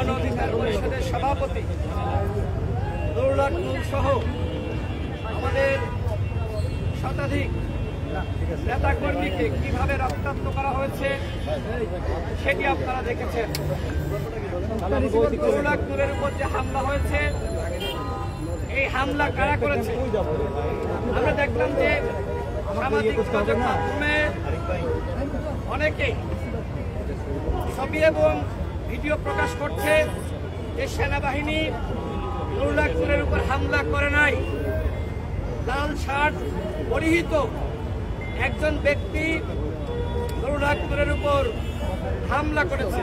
গণ অধিকার পরিষদের সভাপতি নুরুল হক নূর সহ আমাদের শতাধিক নেতাকর্মীকে কিভাবে রক্তাক্ত করা হয়েছে সেটি আপনারা দেখেছেন। নুরুল হক নূরের উপর যে হামলা হয়েছে, এই হামলা কারা করেছে? আমরা দেখলাম যে সামাজিক যোগাযোগ মাধ্যমে অনেকেই ছবি এবং ভিডিও প্রকাশ করছে যে সেনাবাহিনী নুরুল হক নূরের উপর হামলা করে নাই। লাল শার্ট পরিহিত একজন ব্যক্তি নুরুল হক নূরের উপর হামলা করেছে।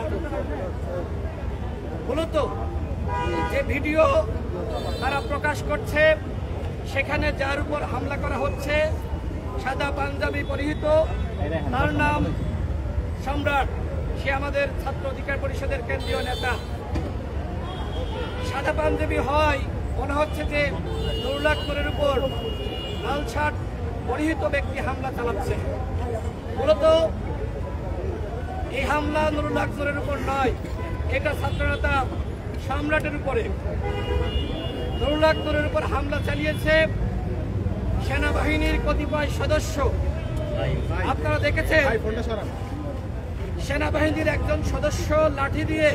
মূলত যে ভিডিও তারা প্রকাশ করছে সেখানে যার উপর হামলা করা হচ্ছে সাদা পাঞ্জাবি পরিহিত, তার নাম সম্রাট, সে আমাদের ছাত্র অধিকার পরিষদের কেন্দ্রীয় নেতা। সাদা পাঞ্জাবি হয় মনে হচ্ছে যে নুরুল হক নূরের উপর লাল শার্ট পরিহিত ব্যক্তি হামলা চালাচ্ছে। মূলত এই হামলা নুরুল হক নূরের উপর নয়, এটা ছাত্রনেতা সম্রাটের উপরে। নুরুল হক নূরের উপর হামলা চালিয়েছে সেনাবাহিনীর কতিপয় সদস্য। আপনারা দেখেছেন সেনাবাহিনীর একজন সদস্য লাঠি দিয়ে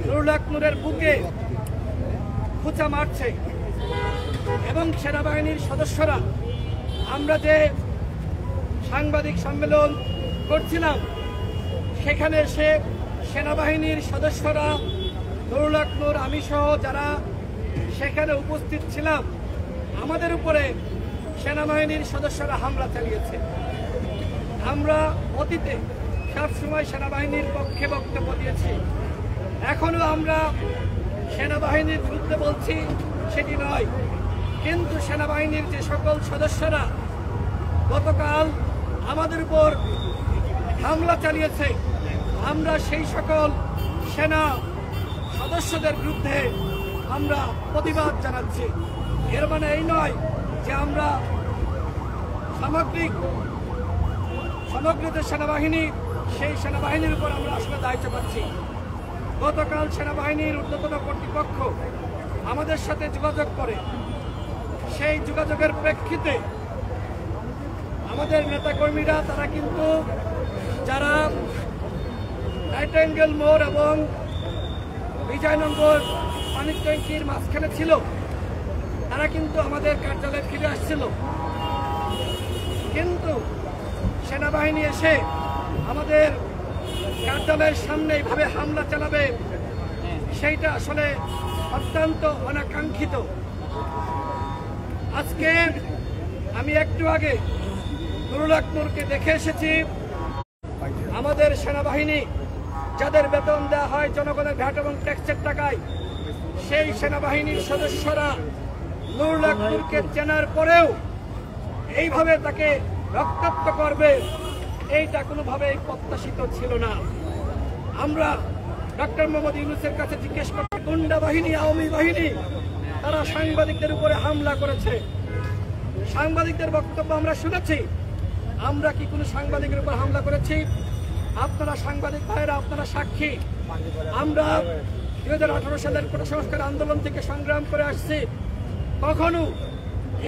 নুরুল হক নূরের বুকে খুঁচা মারছে এবং সেনাবাহিনীর সদস্যরা, আমরা যে সাংবাদিক সম্মেলন করছিলাম সেখানে এসে সেনাবাহিনীর সদস্যরা, নুরুল হক নূর, আমি সহ যারা সেখানে উপস্থিত ছিলাম, আমাদের উপরে সেনাবাহিনীর সদস্যরা হামলা চালিয়েছে। আমরা অতীতে সবসময় সেনাবাহিনীর পক্ষে বক্তব্য দিয়েছি, এখনো আমরা সেনাবাহিনীর বিরুদ্ধে বলছি সেটি নয়, কিন্তু সেনাবাহিনীর যে সকল সদস্যরা গতকাল আমাদের উপর হামলা চালিয়েছে, আমরা সেই সকল সেনা সদস্যদের বিরুদ্ধে আমরা প্রতিবাদ জানাচ্ছি। এর মানে এই নয় যে আমরা সমগ্র যে সেনাবাহিনী, সেই সেনাবাহিনীর উপর আমরা আসলে দায়িত্ব পাচ্ছি। গতকাল সেনাবাহিনীর ঊর্ধ্বতন কর্তৃপক্ষ আমাদের সাথে যোগাযোগ করে, সেই যোগাযোগের প্রেক্ষিতে আমাদের নেতাকর্মীরা তারা কিন্তু যারা নাইটেঙ্গেল মোড় এবং বিজয়নগর পানি ট্যাঙ্কির মাঝখানে ছিল, তারা কিন্তু আমাদের কার্যালয়ে ফিরে আসছিল। কিন্তু সেনাবাহিনী এসে আমাদের কার্যালয়ের সামনে এইভাবে হামলা চালাবে, সেইটা আসলে অত্যন্ত অনাকাঙ্ক্ষিত। আজকে আমি একটু আগে নুরুল হক নূরকে দেখে এসেছি। আমাদের সেনাবাহিনী যাদের বেতন দেওয়া হয় জনগণের ভ্যাট এবং ট্যাক্সের টাকায়, সেই সেনাবাহিনীর সদস্যরা নুরুল হক নূরকে চেনার পরেও এইভাবে তাকে রক্তাক্ত করবে, এইটা কোনোভাবেই প্রত্যাশিত ছিল না। আমরা ডক্টর মোহাম্মদ ইউনূসের কাছে জিজ্ঞেস করছি, গুন্ডা বাহিনী, আওয়ামী বাহিনী তারা সাংবাদিকদের উপরে হামলা করেছে। সাংবাদিকদের বক্তব্য আমরা শুনেছি, আমরা কি কোনো সাংবাদিকের উপর হামলা করেছি? আপনারা সাংবাদিক ভাইরা, আপনারা সাক্ষী। আমরা 2018 সালের কোটা সংস্কার আন্দোলন থেকে সংগ্রাম করে আসছি। কখনো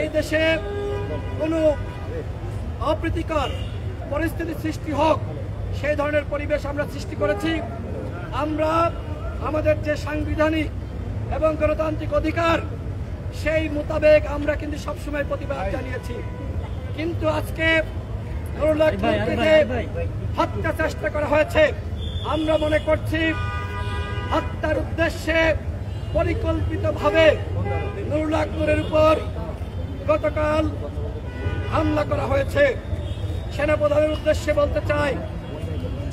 এই দেশে কোনো অপ্রীতিকর পরিস্থিতি সৃষ্টি হোক, সেই ধরনের পরিবেশ আমরা সৃষ্টি করেছি। আমরা আমাদের যে সাংবিধানিক এবং গণতান্ত্রিক অধিকার, সেই মোতাবেক আমরা কিন্তু সবসময় প্রতিবাদ জানিয়েছি। কিন্তু আজকে নুরুল হক নূরকে হত্যা চেষ্টা করা হয়েছে। আমরা মনে করছি হত্যার উদ্দেশ্যে পরিকল্পিতভাবে নুরুল হক নূরের উপর গতকাল হামলা করা হয়েছে। সেনাপ্রধানের উদ্দেশ্যে বলতে চাই,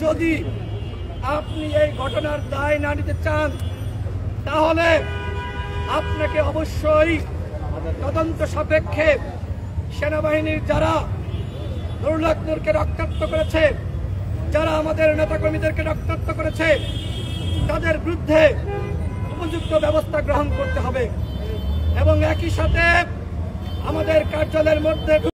যদি আপনি এই ঘটনার দায় না নিতে চান, তাহলে আপনাকে অবশ্যই তদন্ত সাপেক্ষে সেনাবাহিনীর যারা নুরুল হক নূরকে রক্তাক্ত করেছে, যারা আমাদের নেতাকর্মীদেরকে রক্তাক্ত করেছে, তাদের বিরুদ্ধে উপযুক্ত ব্যবস্থা গ্রহণ করতে হবে এবং একই সাথে আমাদের কার্যালয়ের মধ্যে